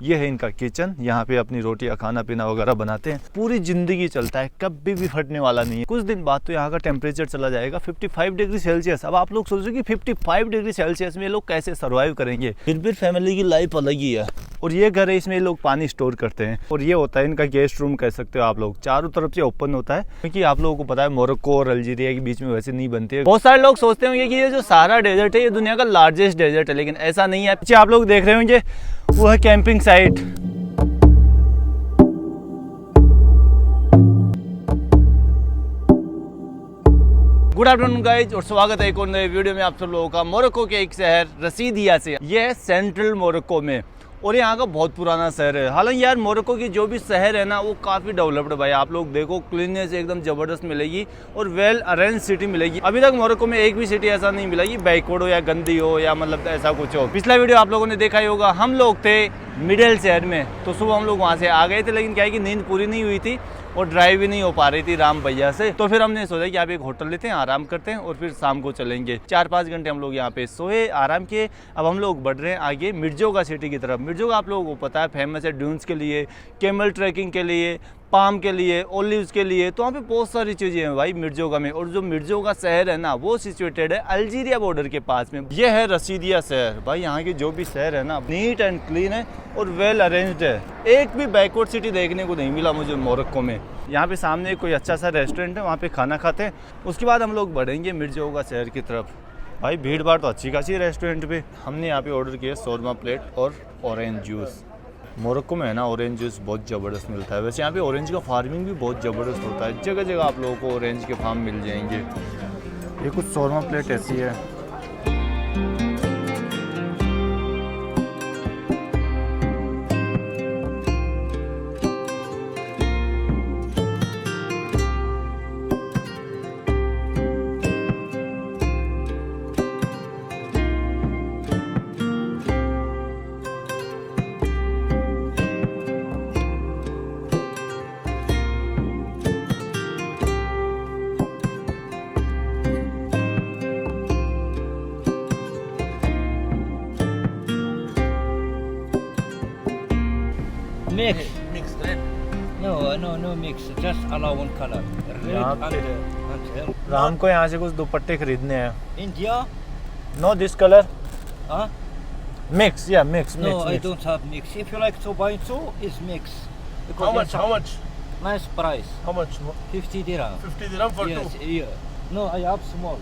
ये है इनका किचन, यहाँ पे अपनी रोटियां खाना पीना वगैरह बनाते हैं। पूरी जिंदगी चलता है, कभी भी फटने वाला नहीं है। कुछ दिन बाद तो यहाँ का टेम्परेचर चला जाएगा 55 डिग्री सेल्सियस। अब आप लोग सोचो कि 55 डिग्री सेल्सियस में लोग कैसे सर्वाइव करेंगे। फिर फैमिली की लाइफ अलग ही है। और ये घर है, इसमें लोग पानी स्टोर करते हैं। और ये होता है इनका गेस्ट रूम कह सकते हो आप लोग, चारों तरफ से ओपन होता है, क्योंकि आप लोगों को पता है मोरक्को और अल्जीरिया के बीच में वैसे नहीं बनती है। बहुत सारे लोग सोचते होंगे कि ये जो सहारा डेजर्ट है ये दुनिया का लार्जेस्ट डेजर्ट है, लेकिन ऐसा नहीं है। पीछे आप लोग देख रहे होंगे वो है camping site. Good afternoon guys और स्वागत है एक और नए वीडियो में आप सब लोगों का। मोरक्को के एक शहर रसीदिया से, ये है सेंट्रल मोरक्को में और यहाँ का बहुत पुराना शहर है। हालांकि यार मोरक्को की जो भी शहर है ना वो काफ़ी डेवलप्ड है भाई। आप लोग देखो क्लीननेस एकदम ज़बरदस्त मिलेगी और वेल अरेंज सिटी मिलेगी। अभी तक मोरक्को में एक भी सिटी ऐसा नहीं मिला कि बैकवर्ड हो या गंदी हो या मतलब ऐसा कुछ हो। पिछला वीडियो आप लोगों ने देखा ही होगा, हम लोग थे मिडिल शहर में, तो सुबह हम लोग वहाँ से आ गए थे, लेकिन क्या है कि नींद पूरी नहीं हुई थी और ड्राइव भी नहीं हो पा रही थी राम भैया से। तो फिर हमने सोचा कि आप एक होटल लेते हैं, आराम करते हैं और फिर शाम को चलेंगे। 4-5 घंटे हम लोग यहाँ पे सोए, आराम किए। अब हम लोग बढ़ रहे हैं आगे मिर्जोगा सिटी की तरफ। मिर्जोगा आप लोगों को पता है फेमस है ड्यून्स के लिए, कैमल ट्रैकिंग के लिए, पाम के लिए, ओलिव्स के लिए। तो वहाँ पे बहुत सारी चीज़ें हैं भाई मिर्जोगा में। और जो मिर्जोगा शहर है ना वो सिचुएटेड है अल्जीरिया बॉर्डर के पास में। ये है रसीदिया शहर भाई। यहाँ की जो भी शहर है ना नीट एंड क्लीन है और वेल अरेंज्ड है। एक भी बैकवर्ड सिटी देखने को नहीं मिला मुझे मोरक्को में। यहाँ पे सामने कोई अच्छा सा रेस्टोरेंट है, वहाँ पे खाना खाते हैं, उसके बाद हम लोग बढ़ेंगे मिर्जोगा शहर की तरफ। भाई भीड़ भाड़ तो अच्छी खासी है रेस्टोरेंट पे। हमने यहाँ पे ऑर्डर किया शोरमा प्लेट और ऑरेंज जूस। मोरक्को में है ना ऑरेंज जूस बहुत ज़बरदस्त मिलता है। वैसे यहाँ पे ऑरेंज का फार्मिंग भी बहुत ज़बरदस्त होता है, जगह जगह आप लोगों को ऑरेंज के फार्म मिल जाएंगे। ये कुछ शोरमा प्लेट ऐसी है। Mix red. No mix. Just allow one color. Red and Ram को यहाँ से कुछ दुपट्टे खरीदने हैं। India? No this colour Huh? Mix या mix No, I don't have mix. If you like to buy two, is mix. Because How much? Nice price. How much? 50 dirham. 50 dirham for Yes, two. yeah. No, I have small.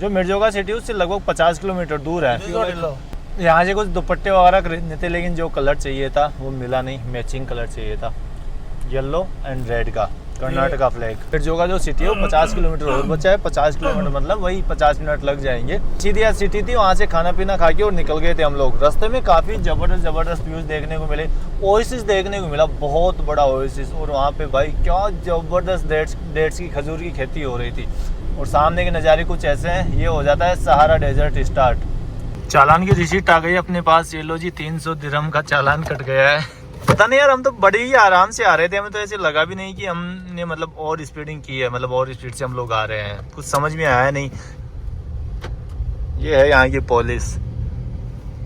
जो मिर्जोगा city उससे लगभग 50 kilometre दूर है। This is not enough. यहाँ से कुछ दुपट्टे वगैरह खरीदने थे, लेकिन जो कलर चाहिए था वो मिला नहीं। मैचिंग कलर चाहिए था, येलो एंड रेड का, कर्नाटका फ्लैग। मिर्जोगा जो सिटी है वो 50 किलोमीटर और बचा है। 50 किलोमीटर मतलब वही 50 मिनट लग जाएंगे। सीधी सिटी थी, वहाँ से खाना पीना खा के और निकल गए थे हम लोग। रास्ते में काफ़ी ज़बरदस्त व्यूज़ देखने को मिले। ओएसिस देखने को मिला, बहुत बड़ा ओएसिस। और वहाँ पे भाई क्या ज़बरदस्त डेट्स की, खजूर की खेती हो रही थी। और सामने के नज़ारे कुछ ऐसे हैं। ये हो जाता है सहारा डेजर्ट स्टार्ट। चालान की रिसीट आ गई अपने पास। ये लो जी 300 दिरहम का चालान कट गया है। पता नहीं यार, हम तो बड़े ही आराम से आ रहे थे, हमें तो ऐसे लगा भी नहीं कि हमने मतलब और स्पीडिंग की है, मतलब और स्पीड से हम लोग आ रहे हैं। कुछ समझ में आया नहीं। ये है यहाँ की पुलिस।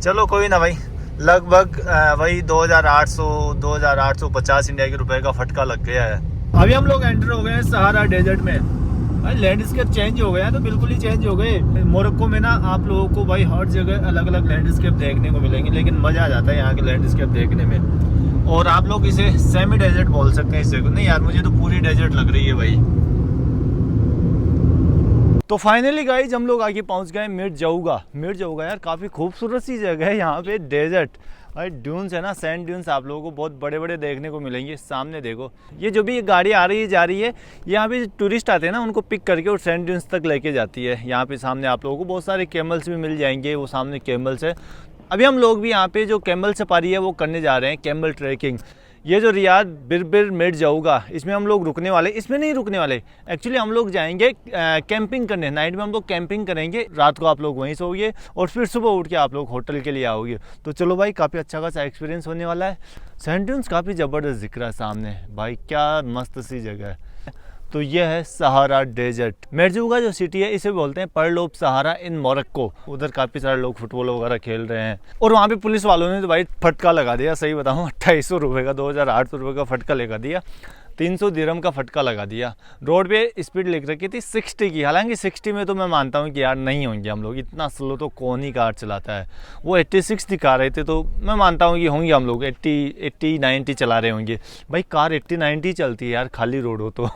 चलो कोई ना भाई, लगभग वही 2850 इंडिया के रुपए का फटका लग गया है। अभी हम लोग एंटर हो गए हैं सहारा डेजर्ट में। भाई लैंडस्केप चेंज हो गए हैं, तो बिल्कुल ही चेंज हो गए। मोरक्को में ना आप लोगों को भाई हर जगह अलग अलग लैंडस्केप देखने को मिलेंगे, लेकिन मज़ा आ जाता है यहाँ के लैंडस्केप देखने में। और आप लोग इसे सेमी डेजर्ट बोल सकते हैं इस जगह। नहीं यार, मुझे तो पूरी डेजर्ट लग रही है भाई। तो फाइनली गाइज हम लोग आगे पहुँच गए मिर्जोगा। मिर्जोगा यार काफ़ी खूबसूरत सी जगह है। यहाँ पे डेजर्ट भाई ड्यून्स है ना, सैंड ड्यून्स आप लोगों को बहुत बड़े बड़े देखने को मिलेंगे। सामने देखो, ये जो भी ये गाड़ी आ रही है जा रही है, यहाँ पे टूरिस्ट आते हैं ना उनको पिक करके और सैंड ड्यून्स तक लेके जाती है। यहाँ पे सामने आप लोगों को बहुत सारे कैमल्स भी मिल जाएंगे। वो सामने कैमल्स है। अभी हम लोग भी यहाँ पे जो कैमल सफारी है वो करने जा रहे हैं, कैमल ट्रैकिंग। ये जो रियाद बिरबिर मिर्जोगा, इसमें हम लोग रुकने वाले, इसमें नहीं रुकने वाले। एक्चुअली हम लोग जाएंगे कैंपिंग करने। नाइट में हम लोग कैंपिंग करेंगे, रात को आप लोग वहीं सोओगे और फिर सुबह उठ के आप लोग होटल के लिए आओगे। तो चलो भाई, काफ़ी अच्छा खासा एक्सपीरियंस होने वाला है। सैंड ड्यून्स काफ़ी ज़बरदस्त दिख रहा है सामने भाई, क्या मस्त सी जगह है। तो ये है सहारा डेजर्ट। मेर्जुगा जो सिटी है इसे बोलते हैं pearl of Sahara in Morocco. उधर काफ़ी सारे लोग फुटबॉल वगैरह खेल रहे हैं और वहाँ पे पुलिस वालों ने तो भाई फटका लगा दिया। सही बताऊँ 2800 रुपये का 2800 रुपये का फटका लगा दिया, 300 दिरहम का फटका लगा दिया। रोड पे स्पीड लिख रखी थी 60 की, हालांकि 60 में तो मैं मानता हूँ कि यार नहीं होंगे हम लोग, इतना स्लो तो कौन ही कार चलाता है। वो 86 दिखा रहे थे तो मैं मानता हूँ कि होंगे हम लोग 80-90 चला रहे होंगे। भाई कार 80-90 चलती है यार, खाली रोड हो तो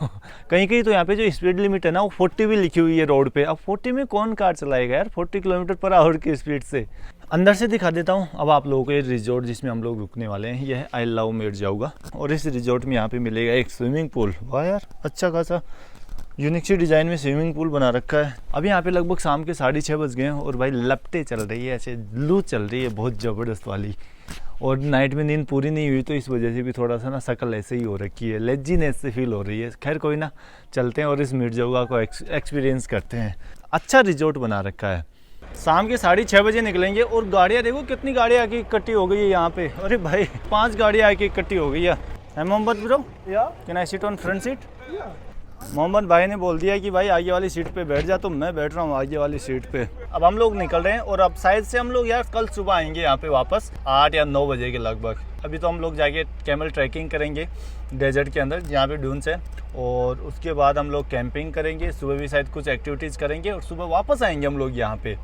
कहीं कहीं तो यहाँ पे जो स्पीड लिमिट है ना वो 40 भी लिखी हुई है रोड पे। अब 40 में कौन कार चलाएगा यार 40 किलोमीटर/आवर की स्पीड से। अंदर से दिखा देता हूँ अब आप लोगों को ये रिजॉर्ट जिसमें हम लोग रुकने वाले हैं। यह है आई लव मेर्जुगा और इस रिजॉर्ट में यहाँ पे मिलेगा एक स्विमिंग पूल। वाह यार अच्छा खासा यूनिक सी डिज़ाइन में स्विमिंग पूल बना रखा है। अभी यहाँ पे लगभग शाम के 6:30 बज गए हैं और भाई लपटे चल रही है, ऐसे लू चल रही है बहुत ज़बरदस्त वाली। और नाइट में नींद पूरी नहीं हुई तो इस वजह से भी थोड़ा सा ना शक्ल ऐसे ही हो रखी है, लेजीनेस से फील हो रही है। खैर कोई ना, चलते हैं और इस मेर्जुगा को एक्सपीरियंस करते हैं। अच्छा रिजॉर्ट बना रखा है। शाम के 6:30 बजे निकलेंगे और गाड़ियाँ देखो कितनी गाड़ियाँ आके इकट्ठी हो गई है यहाँ पे। अरे भाई 5 गाड़ियाँ आके इकट्ठी हो गई है। Mohammad bro, can I sit on front seat? Mohammad भाई ने बोल दिया कि भाई आगे वाली सीट पे बैठ जा, तो मैं बैठ रहा हूँ आगे वाली सीट पे। अब हम लोग निकल रहे हैं और अब शायद से हम लोग यार कल सुबह आएंगे यहाँ पे वापस 8 या 9 बजे के लगभग। अभी तो हम लोग जाके कैमल ट्रैकिंग करेंगे डेजर्ट के अंदर जहाँ पे ड्यून्स है, और उसके बाद हम लोग कैंपिंग करेंगे। सुबह भी शायद कुछ एक्टिविटीज़ करेंगे और सुबह वापस आएंगे हम लोग यहाँ पे।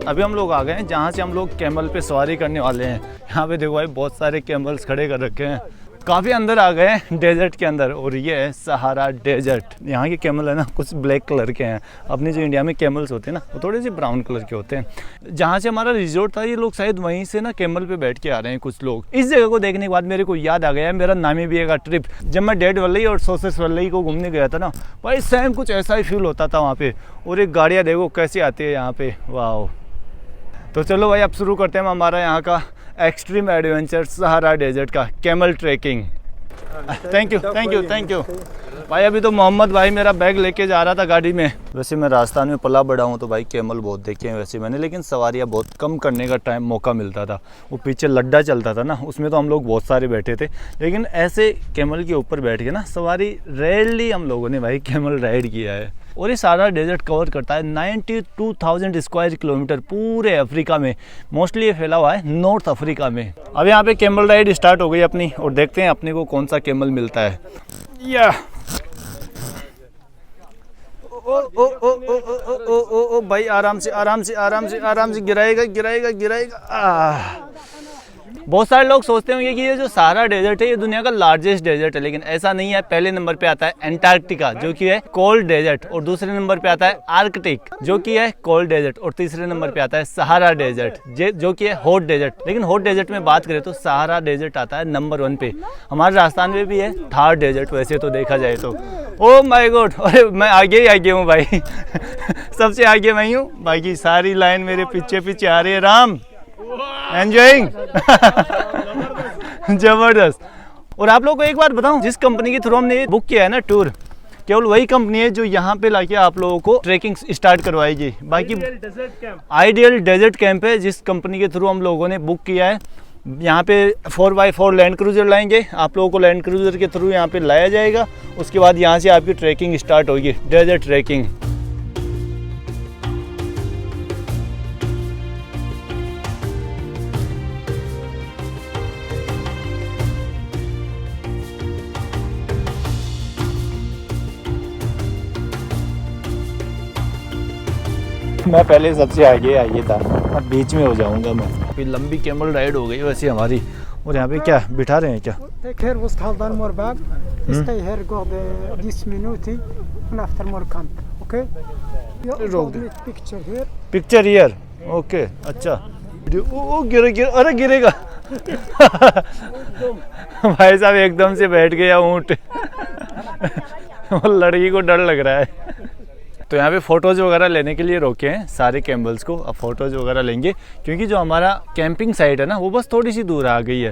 अभी हम लोग आ गए हैं जहाँ से हम लोग कैमल पे सवारी करने वाले हैं। यहाँ पे देखो भाई बहुत सारे कैमल्स खड़े कर रखे हैं। काफ़ी अंदर आ गए हैं डेजर्ट के अंदर और ये है सहारा डेजर्ट। यहाँ के कैमल है ना कुछ ब्लैक कलर के हैं, अपने जो इंडिया में कैमल्स होते हैं ना वो थोड़े से ब्राउन कलर के होते हैं। जहाँ से हमारा रिजॉर्ट था ये लोग शायद वहीं से ना कैमल पे बैठ के आ रहे हैं कुछ लोग। इस जगह को देखने के बाद मेरे को याद आ गया है मेरा नामीबिया का ट्रिप। जब मैं डेड वल्लई और सोसेस वल्लई को घूमने गया था ना भाई सेम कुछ ऐसा ही फील होता था वहाँ पे। और एक गाड़ियाँ देखो कैसी आती है यहाँ पे, वाह। तो चलो भाई अब शुरू करते हैं हमारा यहाँ का एक्सट्रीम एडवेंचर सहारा डेजर्ट का कैमल ट्रैकिंग। थैंक यू भाई। अभी तो मोहम्मद भाई मेरा बैग लेके जा रहा था गाड़ी में। वैसे मैं राजस्थान में पला बड़ा हूँ तो भाई कैमल बहुत देखे हैं वैसे मैंने, लेकिन सवारियाँ बहुत कम करने का टाइम मौका मिलता था। वो पीछे लड्डा चलता था ना उसमें तो हम लोग बहुत सारे बैठे थे, लेकिन ऐसे कैमल के ऊपर बैठ के ना सवारी रेयरली हम लोगों ने भाई कैमल राइड किया है। और ये सारा डेजर्ट कवर करता है 92,000 स्क्वायर किलोमीटर पूरे अफ्रीका में। मोस्टली ये फैला हुआ है नॉर्थ अफ्रीका में। अब यहाँ पे कैमल राइड स्टार्ट हो गई अपनी और देखते हैं अपने को कौन सा कैमल मिलता है। या ओ ओ ओ ओ ओ ओ ओ ओ भाई आराम से गिराएगा। बहुत सारे लोग सोचते होंगे कि ये जो सहारा डेजर्ट है ये दुनिया का लार्जेस्ट डेजर्ट है, लेकिन ऐसा नहीं है। पहले नंबर पे आता है एंटार्क्टिका जो कि है कोल्ड डेजर्ट, और दूसरे नंबर पे आता है आर्कटिक जो कि है कोल्ड डेजर्ट, और तीसरे नंबर पे आता है सहारा डेजर्ट जो कि है हॉट डेजर्ट। लेकिन हॉट डेजर्ट में बात करें तो सहारा डेजर्ट आता है नंबर 1 पे। हमारे राजस्थान में भी है थार डेजर्ट वैसे तो देखा जाए तो। ओ माय गॉड, अरे मैं आगे हूँ भाई सबसे आगे मैं हूँ, बाकी सारी लाइन मेरे पीछे आ रही है। राम एंजॉइंग जबरदस्त। और आप लोगों को एक बात बताऊं, जिस कंपनी के थ्रू हमने बुक किया है ना टूर, केवल वही कंपनी है जो यहाँ पे लाके आप लोगों को ट्रैकिंग स्टार्ट करवाएगी। बाकी आइडियल डेजर्ट कैंप है जिस कंपनी के थ्रू हम लोगों ने बुक किया है। यहाँ पे 4x4 लैंड क्रूजर लाएंगे, आप लोगों को लैंड क्रूजर के थ्रू यहाँ पे लाया जाएगा। उसके बाद यहाँ से आपकी ट्रैकिंग स्टार्ट होगी, डेजर्ट ट्रैकिंग। मैं पहले सबसे आगे था, अब बीच में हो जाऊंगा मैं। अभी लंबी कैमल राइड हो गई वैसे हमारी। और यहाँ पे क्या बिठा रहे हैं क्या? पिक्चर हियर, ओके अच्छा। ओ गिर अरे गिरेगा भाई साहब एकदम से बैठ गया ऊँट लड़की को डर लग रहा है। तो यहाँ पे फ़ोटोज़ वगैरह लेने के लिए रोके हैं सारे कैमल्स को। अब फ़ोटोज़ वगैरह लेंगे क्योंकि जो हमारा कैंपिंग साइट है ना वो बस थोड़ी सी दूर आ गई है।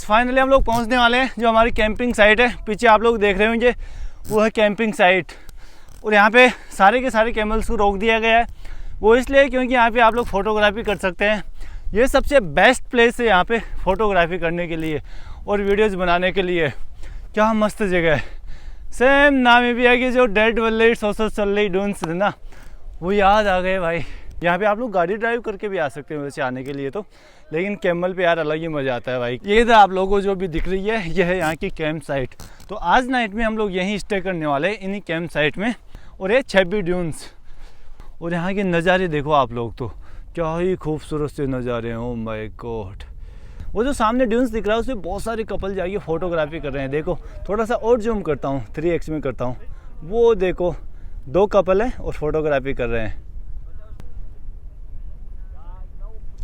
फाइनली हम लोग पहुँचने वाले हैं जो हमारी कैंपिंग साइट है। पीछे आप लोग देख रहे होंगे वो है कैंपिंग साइट। और यहाँ पे सारे के सारे कैमल्स को रोक दिया गया है। वो इसलिए क्योंकि यहाँ पे आप लोग फ़ोटोग्राफी कर सकते हैं। ये सबसे बेस्ट प्लेस है यहाँ पे फ़ोटोग्राफी करने के लिए और वीडियोज़ बनाने के लिए। क्या मस्त जगह है। सेम नामीबिया की जो डेड वैली सोसोसल्ली डून्स है ना, वो याद आ गए भाई। यहाँ पे आप लोग गाड़ी ड्राइव करके भी आ सकते हैं वैसे आने के लिए तो, लेकिन कैमल पे यार अलग ही मज़ा आता है भाई। ये इधर आप लोगों को जो भी दिख रही है ये है यहाँ की कैंप साइट। तो आज नाइट में हम लोग यहीं स्टे करने वाले हैं इन्हीं कैंप साइट में। और ये छब्बी ड्यून्स और यहाँ के नज़ारे देखो आप लोग, तो क्या ही खूबसूरत से नज़ारे हैं। Oh my God. वो जो सामने ड्यून्स दिख रहा है उसमें बहुत सारे कपल जाके फ़ोटोग्राफी कर रहे हैं। देखो थोड़ा सा और जूम करता हूँ, 3x में करता हूँ। वो देखो 2 कपल हैं और फ़ोटोग्राफी कर रहे हैं।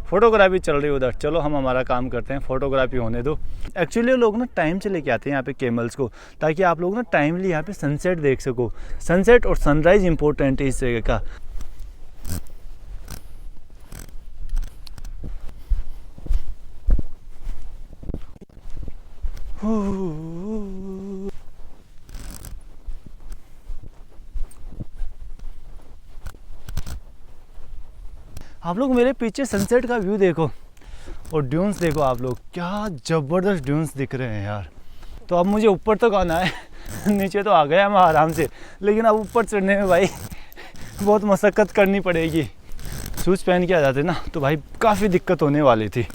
फ़ोटोग्राफी चल रही है उधर। चलो हम हमारा काम करते हैं, फ़ोटोग्राफी होने दो। एक्चुअली लोग ना टाइम से लेके आते हैं यहाँ पे कैमल्स को, ताकि आप लोग ना टाइमली यहाँ पे सनसेट देख सको। सनसेट और सनराइज़ इंपॉर्टेंट है इस जगह का। आप लोग मेरे पीछे सनसेट का व्यू देखो और ड्यून्स देखो आप लोग, क्या ज़बरदस्त ड्यून्स दिख रहे हैं यार। तो अब मुझे ऊपर तक आना है नीचे तो आ गया मैं आराम से, लेकिन अब ऊपर चढ़ने में भाई बहुत मशक्क़त करनी पड़ेगी। शूज़ पहन के आ जाते ना तो भाई काफ़ी दिक्कत होने वाली थी।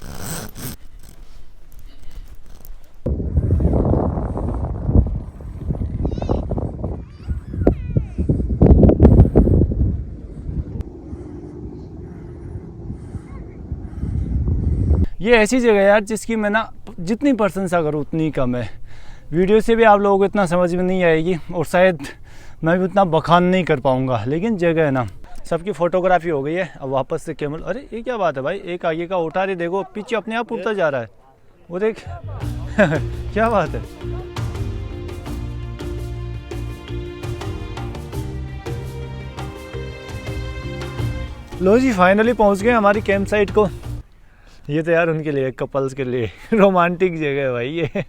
ये ऐसी जगह है यार जिसकी मैं ना जितनी प्रशंसा करूँ उतनी कम है। वीडियो से भी आप लोगों को इतना समझ में नहीं आएगी और शायद मैं भी उतना बखान नहीं कर पाऊँगा, लेकिन जगह है ना। सबकी फ़ोटोग्राफी हो गई है। अब वापस से कैमल, अरे ये क्या बात है भाई, एक आगे का उठा रही देखो, पीछे अपने आप उड़ता जा रहा है वो देख क्या बात है। लो जी फाइनली पहुंच गए हमारी कैंप साइट को। ये तो यार उनके लिए, कपल्स के लिए रोमांटिक जगह है भाई ये।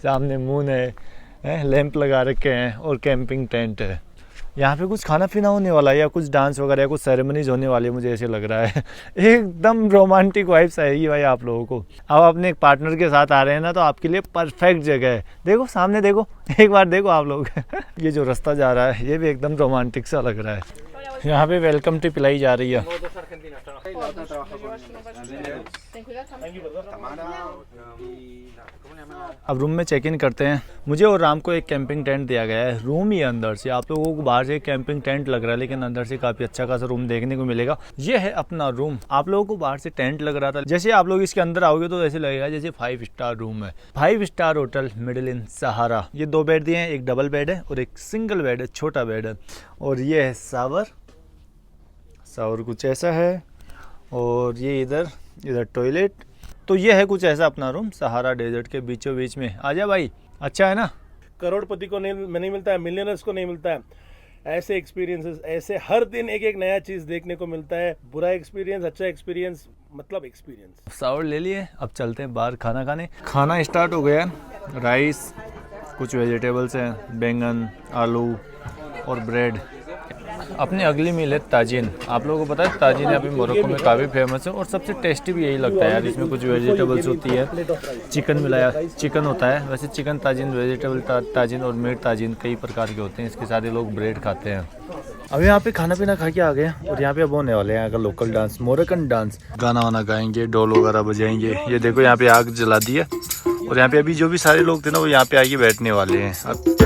सामने मून है, लैंप लगा रखे हैं और कैंपिंग टेंट है। यहाँ पे कुछ खाना पीना होने वाला है या कुछ डांस वगैरह या कुछ सेरेमनीज होने वाली है, मुझे ऐसे लग रहा है। एकदम रोमांटिक वाइब्स आएगी भाई आप लोगों को। अब अपने एक पार्टनर के साथ आ रहे हैं ना तो आपके लिए परफेक्ट जगह है। देखो सामने देखो, एक बार देखो आप लोग ये जो रास्ता जा रहा है ये भी एकदम रोमांटिक सा लग रहा है। यहाँ पे वेलकम टी पिलाई जा रही है। अब रूम में चेक इन करते हैं। मुझे और राम को एक कैंपिंग टेंट दिया गया है। रूम ही अंदर से, आप लोगों को बाहर से एक कैंपिंग टेंट लग रहा है लेकिन अंदर से काफ़ी अच्छा खासा रूम देखने को मिलेगा। ये है अपना रूम। आप लोगों को बाहर से टेंट लग रहा था, जैसे आप लोग इसके अंदर आओगे तो ऐसे लगेगा जैसे 5 स्टार रूम है। 5 स्टार होटल मिडिल इन सहारा। ये 2 बेड दिए हैं, एक डबल बेड है और एक सिंगल बेड है, छोटा बेड है। और ये है शावर कुछ ऐसा है। और ये इधर टॉयलेट। तो ये है कुछ ऐसा अपना रूम सहारा डेजर्ट के बीचों बीच में। आजा भाई, अच्छा है ना। करोड़पति को नहीं मिलता है, मिलियनर्स को नहीं मिलता है ऐसे एक्सपीरियंसेस। ऐसे हर दिन एक नया चीज़ देखने को मिलता है। बुरा एक्सपीरियंस, अच्छा एक्सपीरियंस, मतलब एक्सपीरियंस। शावर ले लिए, अब चलते हैं बाहर खाना खाने। खाना स्टार्ट हो गया। राइस, कुछ वेजिटेबल्स हैं, बैंगन, आलू और ब्रेड। अपनी अगली मील है ताजीन। आप लोगों को पता है ताजीन यहाँ पे मोरक्को में काफ़ी फेमस है और सबसे टेस्टी भी यही लगता है यार। इसमें कुछ वेजिटेबल्स होती है, चिकन मिलाया चिकन होता है। वैसे चिकन ताजीन, वेजिटेबल ताजीन और मीट ताजीन कई प्रकार के होते हैं। इसके साथ ही लोग ब्रेड खाते हैं। अब यहाँ पे खाना पीना खा के आ गए और यहाँ पे अब होने वाले हैं यहाँ का लोकल डांस, मोरक्कन डांस। गाना वाना गाएंगे, डोल वगैरह बजाएंगे। ये देखो यहाँ पे आग जला दी है और यहाँ पे अभी जो भी सारे लोग थे ना वो यहाँ पे आके बैठने वाले हैं। अब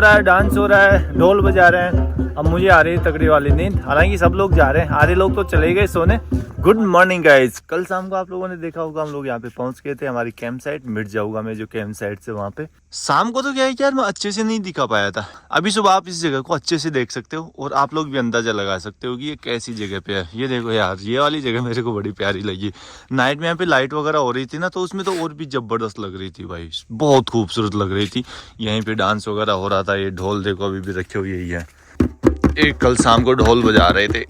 रहा है, डांस हो रहा है, ढोल बजा रहे हैं। अब मुझे आ रही है तगड़ी वाली नींद, हालांकि सब लोग जा रहे हैं, आधे लोग तो चले गए सोने। Good morning guys. कल शाम को आप लोगों ने देखा होगा हम लोग यहाँ पे पहुंच गए थे, हमारी कैंप साइट मिट जाऊंगा मैं जो कैंप साइट से वहाँ पे। शाम को तो क्या है कि यार मैं अच्छे से नहीं दिखा पाया था। अभी सुबह आप इस जगह को अच्छे से देख सकते हो और आप लोग भी अंदाजा लगा सकते हो कि ये कैसी जगह पे है। ये देखो यार, ये वाली जगह मेरे को बड़ी प्यारी लगी। नाइट में यहाँ पे लाइट वगैरह हो रही थी ना, तो उसमें तो और भी जबरदस्त लग रही थी भाई, बहुत खूबसूरत लग रही थी। यहीं पे डांस वगैरह हो रहा था। ये ढोल देखो अभी भी रखे हुए ही है, एक कल शाम को ढोल बजा रहे थे।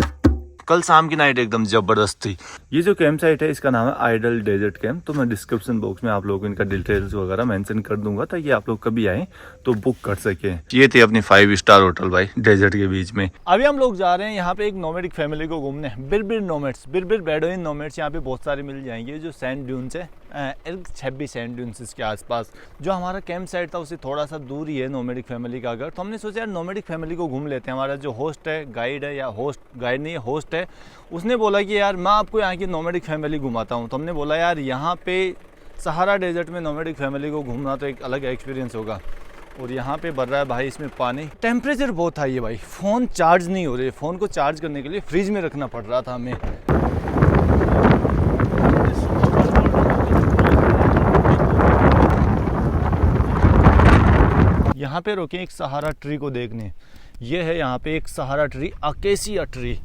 कल शाम की नाइट एकदम जबरदस्त थी। ये जो कैंप साइट है इसका नाम है आइडल डेजर्ट कैंप। तो मैं डिस्क्रिप्शन बॉक्स में आप लोगों को इनका डिटेल्स वगैरह मेंशन कर दूंगा ताकि आप लोग कभी आए तो बुक कर सके। ये थी अपनी 5 स्टार होटल भाई, डेजर्ट के बीच में। अभी हम लोग जा रहे हैं यहाँ पे एक नोमैडिक फैमिली को घूमने, बिरबिर नोमैड्स, बिरबिर बेडोइन नोमैड्स। यहाँ पे बहुत सारे मिल जाएंगे जो सैंड ड्यून्स है, 26 सैंड ड्यून्स के आसपास। जो हमारा कैंप साइट था उससे थोड़ा सा दूर ही है नोमैडिक फैमिली का घर। तो हमने सोचा यार नोमैडिक फैमिली को घूम लेते हैं। हमारा जो होस्ट है, गाइड है, या होस्ट गाइड नहीं है, होस्ट है, उसने बोला कि यार मैं आपको यहाँ की नोमैडिक फैमिली घुमाता हूँ। तो हमने बोला यार यहाँ पे सहारा डेजर्ट में नोमैडिक फैमिली को घूमना तो एक अलग एक्सपीरियंस होगा। और यहाँ पे भर रहा है भाई इसमें पानी। टेम्परेचर बहुत हाई है भाई, फ़ोन चार्ज नहीं हो रही। फ़ोन को चार्ज करने के लिए फ्रिज में रखना पड़ रहा था हमें। यहाँ पे रोके एक सहारा ट्री को देखने। ये है यहाँ पे एक सहारा ट्री, अकेसिया ट्री।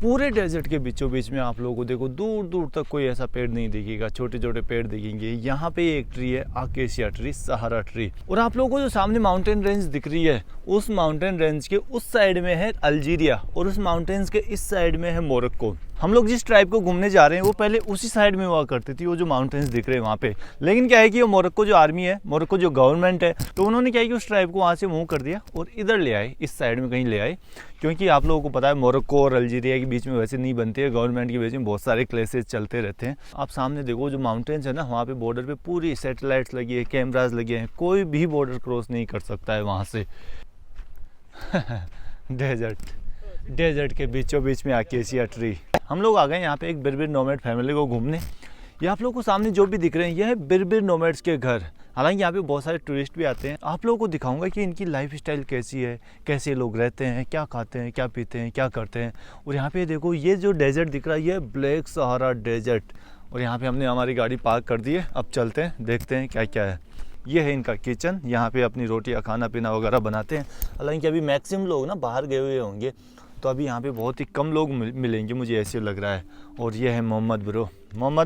पूरे डेजर्ट के बीचों बीच में आप लोगों को देखो दूर दूर तक कोई ऐसा पेड़ नहीं दिखेगा, छोटे छोटे पेड़ दिखेंगे। यहाँ पे एक ट्री है अकेसिया ट्री, सहारा ट्री। और आप लोगों को जो सामने माउंटेन रेंज दिख रही है, उस माउंटेन रेंज के उस साइड में है अल्जीरिया और उस माउंटेन्स के इस साइड में है मोरक्को। हम लोग जिस ट्राइब को घूमने जा रहे हैं वो पहले उसी साइड में हुआ करती थी, वो जो माउंटेन्स दिख रहे हैं वहाँ पे। लेकिन क्या है कि वो मोरक्को जो आर्मी है, मोरक्को जो गवर्नमेंट है, तो उन्होंने क्या है कि उस ट्राइब को वहाँ से मूव कर दिया और इधर ले आए, इस साइड में कहीं ले आए। क्योंकि आप लोगों को पता है मोरक्को और अल्जीरिया के बीच में वैसे नहीं बनती है, गवर्नमेंट के बीच में बहुत सारे क्लेसेस चलते रहते हैं। आप सामने देखो जो माउंटेन्स है ना, वहाँ पे बॉर्डर पे पूरी सैटेलाइट्स लगी है, कैमराज लगे हैं, कोई भी बॉर्डर क्रॉस नहीं कर सकता है वहाँ से। डेजर्ट के बीचों बीच में अकेसिया ट्री। हम लोग आ गए यहाँ पे एक बिरबिर नोमैड फैमिली को घूमने। ये आप लोगों को सामने जो भी दिख रहे हैं ये है बिरबिर नोमैड्स के घर। हालांकि यहाँ पे बहुत सारे टूरिस्ट भी आते हैं। आप लोगों को दिखाऊंगा कि इनकी लाइफ स्टाइल कैसी है, कैसे लोग रहते हैं, क्या खाते हैं, क्या पीते हैं, क्या करते हैं। और यहाँ पे देखो ये जो डेजर्ट दिख रहा है ये ब्लैक सहारा डेजर्ट। और यहाँ पे हमने हमारी गाड़ी पार्क कर दी है। अब चलते हैं, देखते हैं क्या क्या है। ये है इनका किचन, यहाँ पे अपनी रोटियाँ, खाना पीना वगैरह बनाते हैं। हालांकि अभी मैक्सिमम लोग ना बाहर गए हुए होंगे, तो अभी यहाँ पे बहुत ही कम लोग मिलेंगे, मुझे ऐसे लग रहा है। और ये है Mohammad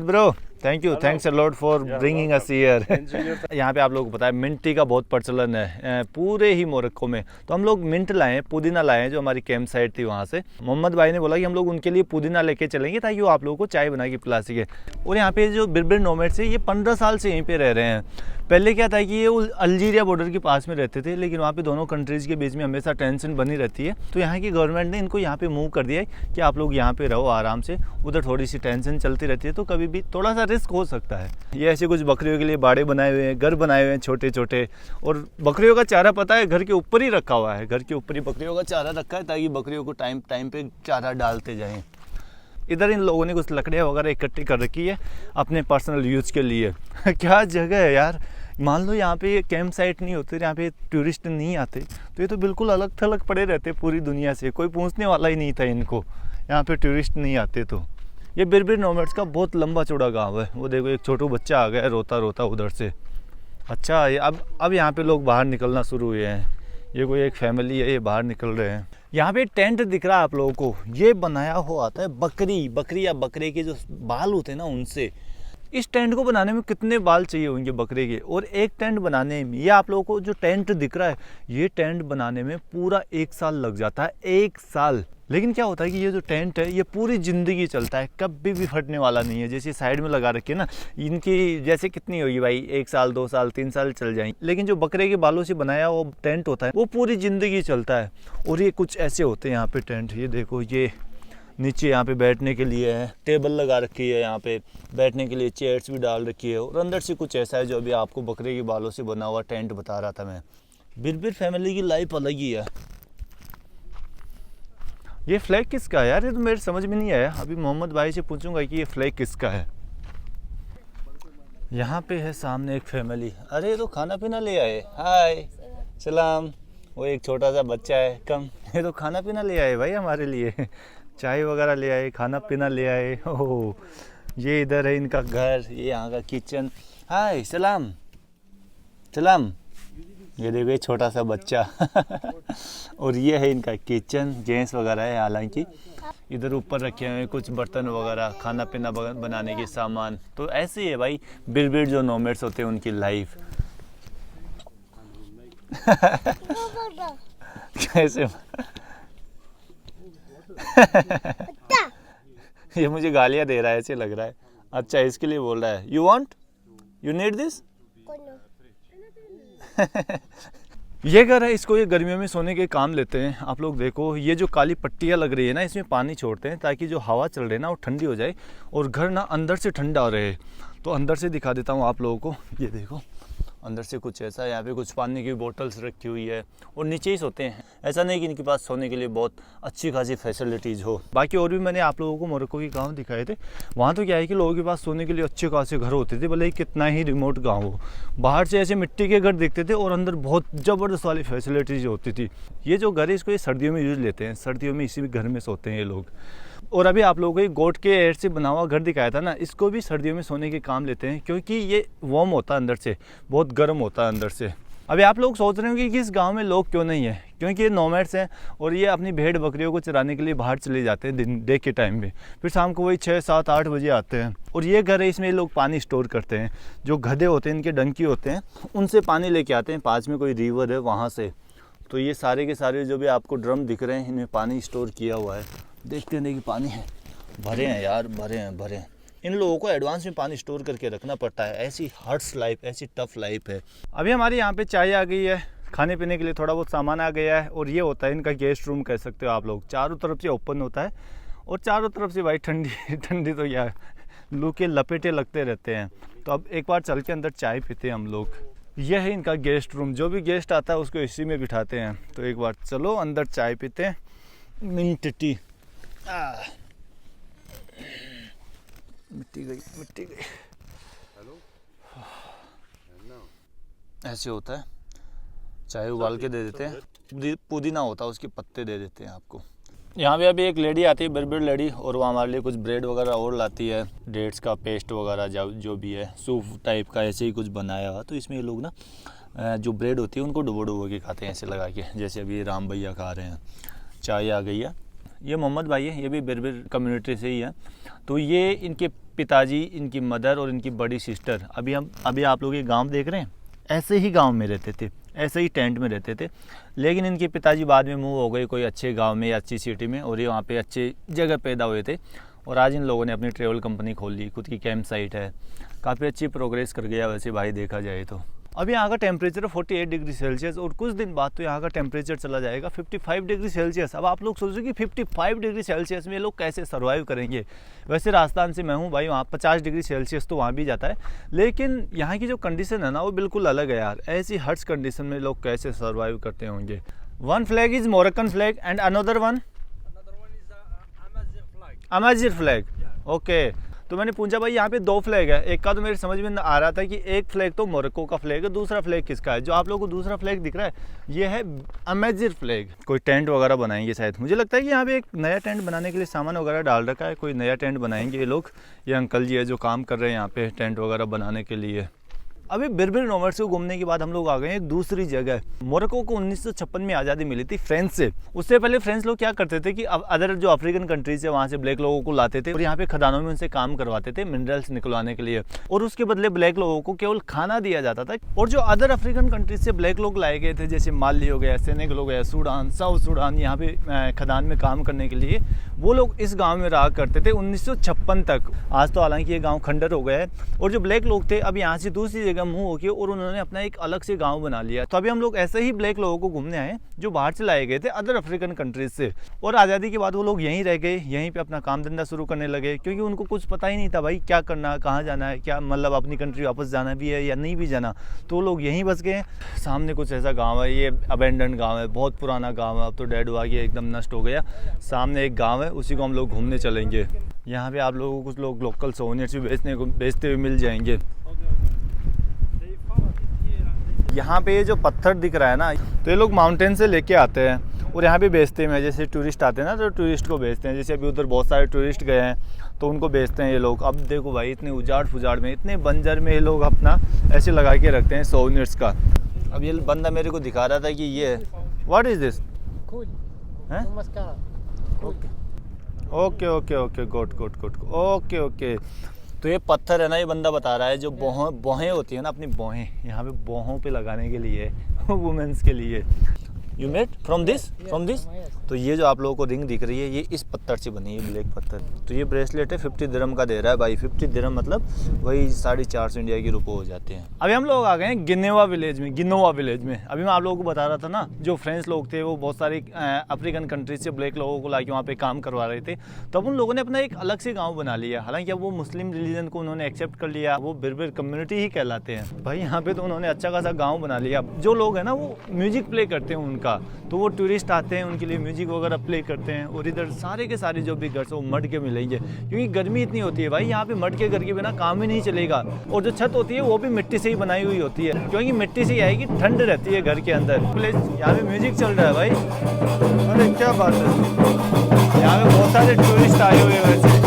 bro, thank you, thanks a lot for bringing us here. यहाँ पे आप लोगों को पता है मिंट टी का बहुत प्रचलन है पूरे ही मोरक्को में। तो हम लोग मिंट लाए, पुदीना लाए, जो हमारी कैंप साइट थी वहाँ से। मोहम्मद भाई ने बोला कि हम लोग उनके लिए पुदीना लेके चलेंगे ताकि वो आप लोगों को चाय बना के पिला सके। और यहाँ पे जो बिरबिर नोमैड्स है ये 15 साल से यहीं पे रह रहे हैं। पहले क्या था कि ये अल्जीरिया बॉर्डर के पास में रहते थे, लेकिन वहाँ पे दोनों कंट्रीज़ के बीच में हमेशा टेंशन बनी रहती है। तो यहाँ की गवर्नमेंट ने इनको यहाँ पे मूव कर दिया है कि आप लोग यहाँ पे रहो आराम से, उधर थोड़ी सी टेंशन चलती रहती है तो कभी भी थोड़ा सा रिस्क हो सकता है। ये ऐसे कुछ बकरियों के लिए बाड़े बनाए हुए हैं, घर बनाए हुए हैं छोटे छोटे। और बकरियों का चारा पता है घर के ऊपर ही रखा हुआ है, घर के ऊपर ही बकरियों का चारा रखा है ताकि बकरियों को टाइम टाइम पे चारा डालते जाएँ। इधर इन लोगों ने कुछ लकड़ियाँ वगैरह इकट्ठी कर रखी है अपने पर्सनल यूज़ के लिए। क्या जगह है यार, मान लो यहाँ पे कैंप साइट नहीं होते, यहाँ पे टूरिस्ट नहीं आते तो ये तो बिल्कुल अलग थलग पड़े रहते पूरी दुनिया से, कोई पूछने वाला ही नहीं था इनको, यहाँ पे टूरिस्ट नहीं आते तो। ये बिरबिर नोमैड्स का बहुत लंबा चौड़ा गांव है। वो देखो एक छोटा बच्चा आ गया रोता रोता उधर से। अच्छा ये अब यहाँ पे लोग बाहर निकलना शुरू हुए हैं। ये कोई एक फैमिली है, ये बाहर निकल रहे हैं। यहाँ पे टेंट दिख रहा है आप लोगों को, ये बनाया हुआ आता है बकरी या बकरे के जो बाल होते हैं ना उनसे। इस टेंट को बनाने में कितने बाल चाहिए होंगे बकरे के, और एक टेंट बनाने में, ये आप लोगों को जो टेंट दिख रहा है ये टेंट बनाने में पूरा 1 साल लग जाता है, 1 साल। लेकिन क्या होता है कि ये जो टेंट है ये पूरी ज़िंदगी चलता है, कभी भी फटने वाला नहीं है। जैसे साइड में लगा रखे ना, इनकी जैसे कितनी होगी भाई, 1 साल 2 साल 3 साल चल जाएंगे। लेकिन जो बकरे के बालों से बनाया वो टेंट होता है वो पूरी ज़िंदगी चलता है। और ये कुछ ऐसे होते हैं यहाँ पे टेंट। ये देखो, ये नीचे यहाँ पे बैठने के लिए है, टेबल लगा रखी है, यहाँ पे बैठने के लिए चेयर्स भी डाल रखी है। और अंदर से कुछ ऐसा है जो अभी आपको बकरे के बालों से बना हुआ टेंट बता रहा था मैं। बिरबिर फैमिली की लाइफ अलग ही है। ये फ्लैग किसका है यार, ये तो मेरे समझ में नहीं आया। अभी मोहम्मद भाई से पूछूंगा कि ये फ्लैग किसका है। यहाँ पे है सामने एक फैमिली। अरे तो खाना पीना ले आए, हाय सलाम, वो एक छोटा सा बच्चा है कम, ये तो खाना पीना ले आए भाई हमारे लिए, चाय वगैरह ले आए, खाना पीना ले आए। ओह, ये इधर है इनका घर, ये यहाँ का किचन। हाय सलाम सलाम। ये देखो ये छोटा सा बच्चा और ये है इनका किचन, जेंट्स वगैरह है हालांकि। इधर ऊपर रखे हुए कुछ बर्तन वगैरह, खाना पीना बनाने के सामान। तो ऐसे ही है भाई बिरबिर जो नोमैड्स होते हैं उनकी लाइफ। कैसे ये मुझे गालियां दे रहा है ऐसे लग रहा है। अच्छा इसके लिए बोल रहा है you want, you need this. ये घर है, इसको ये गर्मियों में सोने के काम लेते हैं। आप लोग देखो ये जो काली पट्टियाँ लग रही है ना, इसमें पानी छोड़ते हैं ताकि जो हवा चल रही है ना वो ठंडी हो जाए और घर ना अंदर से ठंडा रहे। तो अंदर से दिखा देता हूँ आप लोगों को। ये देखो अंदर से कुछ ऐसा है, यहाँ पे कुछ पानी की बोतल्स रखी हुई है और नीचे ही सोते हैं। ऐसा नहीं कि इनके पास सोने के लिए बहुत अच्छी खासी फैसिलिटीज़ हो। बाकी और भी मैंने आप लोगों को मोरक्को के गांव दिखाए थे, वहाँ तो क्या है कि लोगों के पास सोने के लिए अच्छे खासे घर होते थे, भले ही कितना ही रिमोट गाँव हो। बाहर से ऐसे मिट्टी के घर दिखते थे और अंदर बहुत ज़बरदस्त वाली फैसिलिटीज़ होती थी। ये जो घर है इसको ये सर्दियों में यूज़ लेते हैं, सर्दियों में इसी घर में सोते हैं ये लोग। और अभी आप लोगों को एक गोट के एयर से बना हुआ घर दिखाया था ना, इसको भी सर्दियों में सोने के काम लेते हैं क्योंकि ये वार्म होता है अंदर से, बहुत गर्म होता है अंदर से। अभी आप लोग सोच रहे होंगे कि इस गांव में लोग क्यों नहीं है, क्योंकि ये नोमैड्स हैं और ये अपनी भेड़ बकरियों को चराने के लिए बाहर चले जाते हैं डे के टाइम में, फिर शाम को वही 6, 7, 8 बजे आते हैं। और ये घर है, इसमें लोग पानी स्टोर करते हैं। जो गधे होते हैं इनके डंकी होते हैं, उनसे पानी लेके आते हैं, पास में कोई रिवर है वहाँ से। तो ये सारे के सारे जो भी आपको ड्रम दिख रहे हैं इनमें पानी स्टोर किया हुआ है। देखते हैं कि पानी है, भरे हैं यार, भरे हैं। इन लोगों को एडवांस में पानी स्टोर करके रखना पड़ता है। ऐसी हार्ड्स लाइफ, ऐसी टफ लाइफ है। अभी हमारे यहाँ पे चाय आ गई है, खाने पीने के लिए थोड़ा बहुत सामान आ गया है और ये होता है इनका गेस्ट रूम कह सकते हो आप लोग। चारों तरफ से ओपन होता है और चारों तरफ से भाई ठंडी तो यार लू के लपेटे लगते रहते हैं। तो अब एक बार चल के अंदर चाय पीते हैं हम लोग। यह है इनका गेस्ट रूम, जो भी गेस्ट आता है उसको इसी में बिठाते हैं। तो एक बार चलो अंदर चाय पीते हैं। मिंट टी, मिट्टी गई। ऐसे होता है, चाय उबाल के दे देते हैं, पुदीना होता है उसके पत्ते दे देते हैं आपको। यहाँ पे अभी एक लेडी आती है, बिरबिर लेडी, और वो हमारे लिए कुछ ब्रेड वगैरह और लाती है, डेट्स का पेस्ट वगैरह जो भी है, सूप टाइप का ऐसे ही कुछ बनाया हुआ। तो इसमें ये लोग ना जो ब्रेड होती है उनको डुबो के खाते हैं ऐसे लगा के, जैसे अभी राम भैया खा रहे हैं। चाय आ गई है। ये मोहम्मद भाई है, ये भी बिरबिर कम्युनिटी से ही है। तो ये इनके पिताजी, इनकी मदर और इनकी बड़ी सिस्टर अभी आप लोग ये गांव देख रहे हैं, ऐसे ही गांव में रहते थे, ऐसे ही टेंट में रहते थे। लेकिन इनके पिताजी बाद में मूव हो गए कोई अच्छे गांव में या अच्छी सिटी में, और ये वहाँ पे अच्छे जगह पैदा हुए थे। और आज इन लोगों ने अपनी ट्रैवल कंपनी खोल ली, खुद की कैंप साइट है, काफ़ी अच्छी प्रोग्रेस कर गया वैसे भाई देखा जाए तो। अभी यहाँ का टेम्परेचर 48 डिग्री सेल्सियस और कुछ दिन बाद तो यहाँ का टेम्परेचर चला जाएगा 55 डिग्री सेल्सियस। अब आप लोग सोचो कि 55 डिग्री सेल्सियस में लोग कैसे सर्वाइव करेंगे। वैसे राजस्थान से मैं हूँ भाई, वहाँ 50 डिग्री सेल्सियस तो वहाँ भी जाता है, लेकिन यहाँ की जो कंडीशन है ना वो बिल्कुल अलग है यार। ऐसी हर्ट्स कंडीशन में लोग कैसे सर्वाइव करते होंगे। One flag is Moroccan flag and another one Amazigh flag. Okay, तो मैंने पूछा भाई यहाँ पे 2 फ्लैग है, एक का तो मेरे समझ में आ रहा था कि एक फ्लैग तो मोरक्को का फ्लैग है, दूसरा फ्लैग किसका है। जो आप लोगों को दूसरा फ्लैग दिख रहा है ये है अमेजिर फ्लैग। कोई टेंट वगैरह बनाएंगे शायद, मुझे लगता है कि यहाँ पे एक नया टेंट बनाने के लिए सामान वगैरह डाल रखा है, कोई नया टेंट बनाएंगे ये लोग। ये अंकल जी है जो काम कर रहे हैं यहाँ पे टेंट वगैरह बनाने के लिए। अभी बिरबिर नोमैड्स को घूमने के बाद हम लोग आ गए एक दूसरी जगह। मोरक्को को 1956 में आज़ादी मिली थी फ्रेंच से। उससे पहले फ्रेंच लोग क्या करते थे कि अदर जो अफ्रीकन कंट्रीज है वहाँ से ब्लैक लोगों को लाते थे और यहाँ पे खदानों में उनसे काम करवाते थे मिनरल्स निकलवाने के लिए, और उसके बदले ब्लैक लोगों को केवल खाना दिया जाता था। और जो अदर अफ्रीकन कंट्रीज से ब्लैक लोग लाए गए थे, जैसे माली हो गया, सेनेगल हो गया, सूडान, साउथ सूडान, यहाँ पे खदान में काम करने के लिए, वो लोग इस गाँव में रहा करते थे 1956 तक। आज तो हालांकि ये गाँव खंडर हो गया है। और जो ब्लैक लोग थे अब यहाँ से दूसरी जगह मूव होकर और उन्होंने अपना एक अलग से गांव बना लिया। तो अभी हम लोग ऐसे ही ब्लैक लोगों को घूमने आए जो बाहर से लाए गए थे अदर अफ्रीकन कंट्रीज से। और आज़ादी के बाद वो लोग यहीं रह गए, यहीं पे अपना काम धंधा शुरू करने लगे, क्योंकि उनको कुछ पता ही नहीं था भाई क्या करना, कहाँ जाना है, क्या मतलब अपनी कंट्री वापस जाना भी है या नहीं भी जाना। तो लोग यहीं बस गए। सामने कुछ ऐसा गाँव है, ये अबेंडन गाँव है, बहुत पुराना गाँव है, अब तो डेड हुआ गया, एकदम नष्ट हो गया। सामने एक गाँव है, उसी को हम लोग घूमने चलेंगे। यहाँ पे आप लोगों को कुछ लोग लोकल सोवेनियर्स भी बेचते हुए मिल जाएंगे। यहाँ पे ये जो पत्थर दिख रहा है ना, तो ये लोग माउंटेन से लेके आते हैं और यहाँ पे बेचते हैं। जैसे टूरिस्ट आते हैं ना, तो टूरिस्ट को बेचते हैं। जैसे अभी उधर बहुत सारे टूरिस्ट गए हैं तो उनको बेचते हैं ये लोग। अब देखो भाई, इतने उजाड़ फुजाड़ में, इतने बंजर में ये लोग अपना ऐसे लगा के रखते हैं सोवेनिर्स का। अब ये बंदा मेरे को दिखा रहा था कि ये व्हाट इज़ दिस है। Okay okay okay, good good good, okay okay. तो ये पत्थर है ना, ये बंदा बता रहा है जो बोहें होती है ना, अपनी बोहें यहाँ पे बोहों पे लगाने के लिए, वुमेन्स के लिए। यू मेड फ्रॉम दिस तो ये जो आप लोगों को रिंग दिख रही है, ये इस पत्थर से बनी है, ब्लैक पत्थर। तो ये ब्रेसलेट है 50 दिरहम का दे रहा है भाई। 50 दिरहम मतलब वही 450 इंडिया के रुपये हो जाते हैं। अभी हम लोग आ गए हैं गिनोवा विलेज में। अभी मैं आप लोगों को बता रहा था ना, जो फ्रेंच लोग थे वो बहुत सारे अफ्रीकन कंट्रीज से ब्लैक लोगों को लाके वहाँ पे काम करवा रहे थे। तब उन लोगों ने अपना एक अलग से गाँव बना लिया। हालांकि अब वो मुस्लिम रिलीजन को उन्होंने एक्सेप्ट कर लिया, वो बिरबिर कम्युनिटी ही कहलाते हैं भाई यहाँ पे। तो उन्होंने अच्छा खासा गाँव बना लिया। जो लोग हैं ना वो म्यूजिक प्ले करते हैं उनका, तो वो टूरिस्ट आते हैं, उनके लिए म्यूजिक वगैरह प्ले करते हैं। और इधर सारे के सारे जो भी घर से वो मड के मिलेंगे, क्योंकि गर्मी इतनी होती है भाई यहाँ पे, मड के घर के बिना काम ही नहीं चलेगा। और जो छत होती है वो भी मिट्टी से ही बनाई हुई होती है, क्योंकि मिट्टी से ही आएगी, ठंड रहती है घर के अंदर। यहाँ पे म्यूजिक चल रहा है भाई, अरे क्या बात है। यहाँ पे बहुत सारे टूरिस्ट आए हुए हैं वैसे।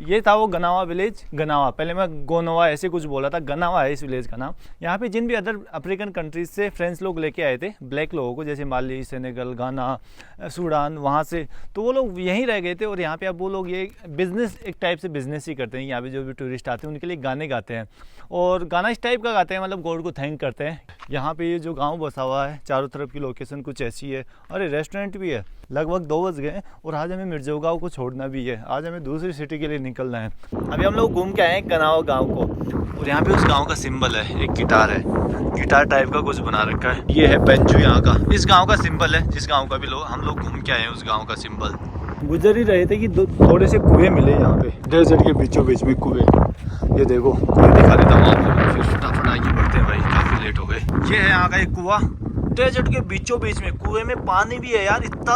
ये था वो गनावा विलेज। गनावा, पहले मैं गोनोवा ऐसे कुछ बोला था, गनावा है इस विलेज का नाम। यहाँ पे जिन भी अदर अफ्रीकन कंट्रीज से फ्रेंच लोग लेके आए थे ब्लैक लोगों को, जैसे माली, सेनेगल, गाना, सूडान, वहाँ से, तो वो लोग यहीं रह गए थे। और यहाँ पे अब वो लोग ये बिज़नेस, एक टाइप से बिज़नेस ही करते हैं। यहाँ पे जो भी टूरिस्ट आते हैं उनके लिए गाने गाते हैं, और गाना इस टाइप का गाते हैं, मतलब गॉड को थैंक करते हैं। यहाँ पे ये जो गाँव बसा हुआ है, चारों तरफ की लोकेशन कुछ ऐसी है। अरे रेस्टोरेंट भी है। लगभग 2 बज गए और आज हमें मिर्जो गाँव को छोड़ना भी है। आज हमें दूसरी सिटी के लिए निकलना है। अभी हम लोग घूम के आए हैं गनावा गाँव को, और यहाँ पे उस गाँव का सिंबल है, एक गिटार है, गिटार टाइप का कुछ बना रखा है। ये है बेंजू यहाँ का, इस गाँव का सिंबल है, जिस गाँव का भी हम लोग घूम के आए हैं उस गाँव का सिंबल। गुजर ही रहे थे कि थोड़े से कुएं मिले यहाँ पे, डेजर्ट के बीचों बीच में कुएं। ये देखो कुएं दिखा देता हूँ आप लोगों को, फिर फटाफट आगे बढ़ते हैं भाई, काफ़ी लेट हो गए। ये है यहाँ का एक कुआं, डेजर्ट के बीचों बीच में, कुएं में पानी भी है यार। इतना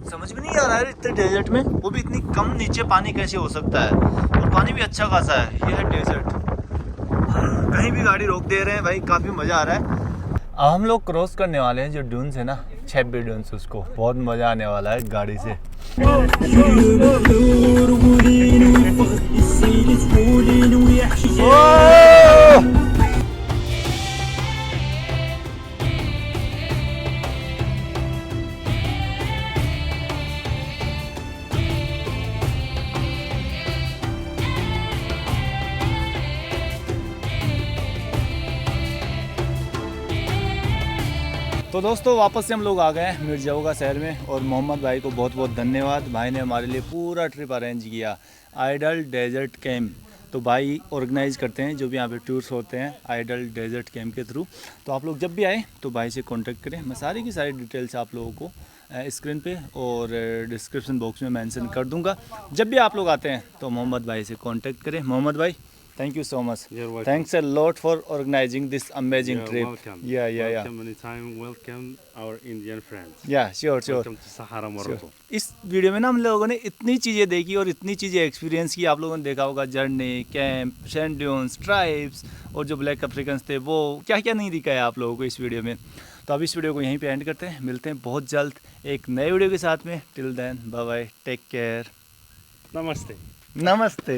समझ में नहीं आ रहा है, इतने डेजर्ट में वो भी इतनी कम नीचे पानी कैसे हो सकता है, और पानी भी अच्छा खासा है। ये है डेजर्ट, कहीं भी गाड़ी रोक दे रहे हैं भाई, काफ़ी मज़ा आ रहा है। अब हम लोग क्रॉस करने वाले हैं जो ड्यून्स है ना, छेब्बी ड्यून्स, उसको बहुत मज़ा आने वाला है गाड़ी से। तो दोस्तों वापस से हम लोग आ गए हैं मिर्जाऊगा शहर में, और मोहम्मद भाई को बहुत बहुत धन्यवाद। भाई ने हमारे लिए पूरा ट्रिप अरेंज किया, आइडल डेजर्ट कैंप। तो भाई ऑर्गेनाइज करते हैं जो भी यहाँ पे टूर्स होते हैं आइडल डेजर्ट कैंप के थ्रू। तो आप लोग जब भी आए तो भाई से कांटेक्ट करें, मैं सारी की सारी डिटेल्स आप लोगों को स्क्रीन पे और डिस्क्रिप्शन बॉक्स में मेंशन कर दूंगा। जब भी आप लोग आते हैं तो मोहम्मद भाई से कांटेक्ट करें। मोहम्मद भाई, thank you so much. You're welcome. Thanks a lot for organizing this amazing You're trip. welcome. Yeah. Welcome anytime. Welcome our Indian friends. Yeah, sure. Welcome to Sahara, Morocco. इस वीडियो में ना हम लोगों ने इतनी चीज़ें देखी और इतनी चीज़ें एक्सपीरियंस की। आप लोगों ने देखा होगा journey, camp, sand dunes, tribes, और जो ब्लैक अफ्रीकन्स थे वो क्या क्या नहीं दिखाया आप लोगों को इस वीडियो में। तो अब इस वीडियो को यहीं पे एंड करते हैं, मिलते हैं बहुत जल्द एक नए वीडियो के साथ में। Till then bye bye, take care, Namaste. नमस्ते।